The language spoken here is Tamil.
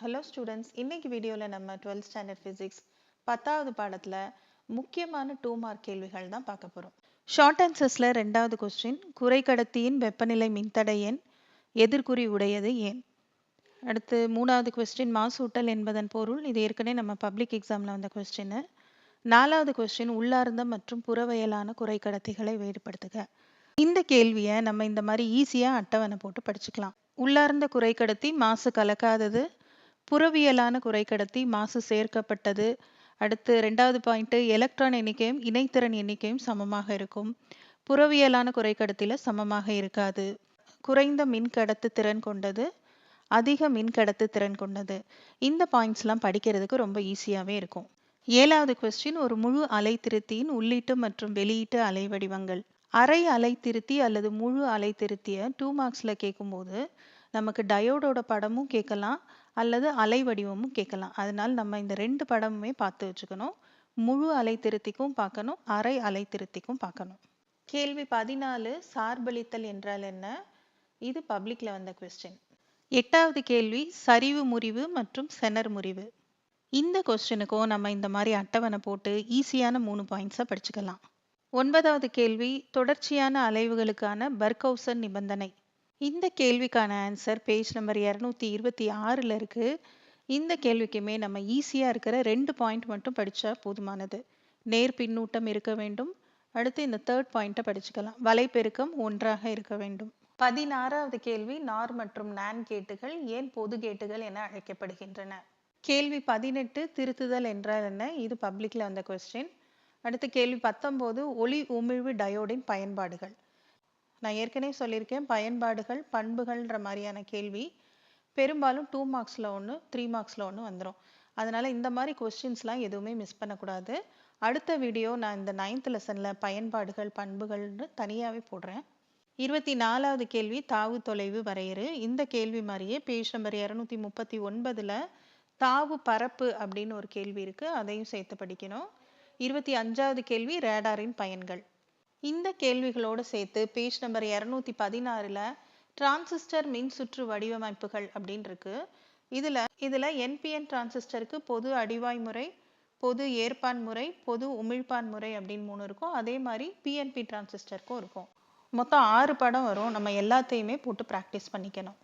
ஹலோ ஸ்டூடெண்ட்ஸ், இன்னைக்கு வீடியோவில் நம்ம 12th ஸ்டாண்டர்ட் ஃபிசிக்ஸ் 10வது பாடத்தில் முக்கியமான 2 மார்க் கேள்விகள் தான் பார்க்க போகிறோம். ஷார்ட் ஆன்சர்ஸில் 2வது கொஸ்டின், குறைக்கடத்தியின் வெப்பநிலை மின்தடை எண் எதிர்குறி உடையது ஏன்? அடுத்து 3வது கொஸ்டின், மாசூட்டல் என்பதன் பொருள். இது ஏற்கனவே நம்ம பப்ளிக் எக்ஸாமில் வந்த கொஸ்டின். 4வது கொஸ்டின், உள்ளார்ந்த மற்றும் புறவயலான குறைக்கடத்திகளை வேறுபடுத்துக. இந்த கேள்வியை நம்ம இந்த மாதிரி ஈஸியாக அட்டவணை போட்டு படிச்சுக்கலாம். உள்ளார்ந்த குறைக்கடத்தி மாசு கலக்காதது, புறவியலான குறைக்கடத்தி மாசு சேர்க்கப்பட்டது. அடுத்து 2வது பாயிண்ட், எலக்ட்ரான் எண்ணிக்கையும் இணைத்திறன் எண்ணிக்கையும் சமமாக இருக்கும். புறவியலான குறைக்கடத்தில சமமாக இருக்காது. குறைந்த மின் கடத்து திறன் கொண்டது, அதிக மின் கடத்து திறன் கொண்டது. இந்த பாயிண்ட்ஸ்லாம் படிக்கிறதுக்கு ரொம்ப ஈஸியாகவே இருக்கும். 7வது கொஸ்டின், ஒரு முழு அலைத்திருத்தியின் உள்ளீட்டு மற்றும் வெளியீட்டு அலைவடிவங்கள். அரை அலைத்திருத்தி அல்லது முழு அலைத்திருத்திய 2 மார்க்ஸில் கேட்கும்போது நமக்கு டயோடோட படமும் கேட்கலாம் அல்லது அலை வடிவமும் கேட்கலாம். அதனால் நம்ம இந்த 2 படமுமே பார்த்து வச்சுக்கணும். முழு அலைத்திருத்திக்கும் பார்க்கணும், அரை அலைத்திருத்திக்கும் பார்க்கணும். கேள்வி 14, சார்பளித்தல் என்றால் என்ன? இது பப்ளிக்ல வந்த கொஸ்டின். 8வது கேள்வி, சரிவு முறிவு மற்றும் செனர் முறிவு. இந்த கொஸ்டினுக்கும் நம்ம இந்த மாதிரி அட்டவணை போட்டு ஈஸியான 3 பாயிண்ட்ஸை படிச்சுக்கலாம். 9வது கேள்வி, தொடர்ச்சியான அலைவுகளுக்கான பர்கௌசன் நிபந்தனை. இந்த கேள்விக்கான ஆன்சர் பேஜ் நம்பர் 226 இருக்கு. இந்த கேள்விக்குமே நம்ம ஈஸியாக இருக்கிற 2 பாயிண்ட் மட்டும் படித்தா போதுமானது. நேர் பின்னூட்டம் இருக்க வேண்டும். அடுத்து இந்த 3rd பாயிண்ட்டை படிச்சுக்கலாம். வலைப்பெருக்கம் ஒன்றாக இருக்க வேண்டும். 16வது கேள்வி, நார் மற்றும் நான் கேட்டுகள் ஏன் பொது கேட்டுகள் என அழைக்கப்படுகின்றன? கேள்வி 18, திருத்துதல் என்றால் என்ன? இது பப்ளிக்ல வந்த கொஸ்டின். அடுத்து கேள்வி 19, ஒளி உமிழ்வு டயோடின் பயன்பாடுகள். நான் ஏற்கனவே சொல்லியிருக்கேன், பயன்பாடுகள் பண்புகள்ன்ற மாதிரியான கேள்வி பெரும்பாலும் 2 மார்க்ஸில் ஒன்று 3 மார்க்ஸில் ஒன்று வந்துடும். அதனால் இந்த மாதிரி கொஸ்டின்ஸ்லாம் எதுவுமே மிஸ் பண்ணக்கூடாது. அடுத்த வீடியோ நான் இந்த 9th லெசனில் பயன்பாடுகள் பண்புகள்னு தனியாகவே போடுறேன். 24வது கேள்வி, தாவு தொலைவு வரையறு. இந்த கேள்வி மாதிரியே பேஜ் நம்பர் 239 தாவு பரப்பு அப்படின்னு ஒரு கேள்வி இருக்குது, அதையும் சேர்த்து படிக்கணும். 25வது கேள்வி, ரேடாரின் பயன்கள். இந்த கேள்விகளோடு சேர்த்து பேஜ் நம்பர் 216 டிரான்சிஸ்டர் மின் சுற்று வடிவமைப்புகள் அப்படின்னு இருக்கு. இதில் என்பிஎன் டிரான்சிஸ்டருக்கு பொது அடிவாய் முறை, பொது ஏற்பான் முறை, பொது உமிழ்ப்பான் முறை அப்படின்னு 3 இருக்கும். அதே மாதிரி பிஎன்பி டிரான்சிஸ்டருக்கும் இருக்கும். மொத்தம் 6 படம் வரும். நம்ம எல்லாத்தையுமே போட்டு ப்ராக்டிஸ் பண்ணிக்கணும்.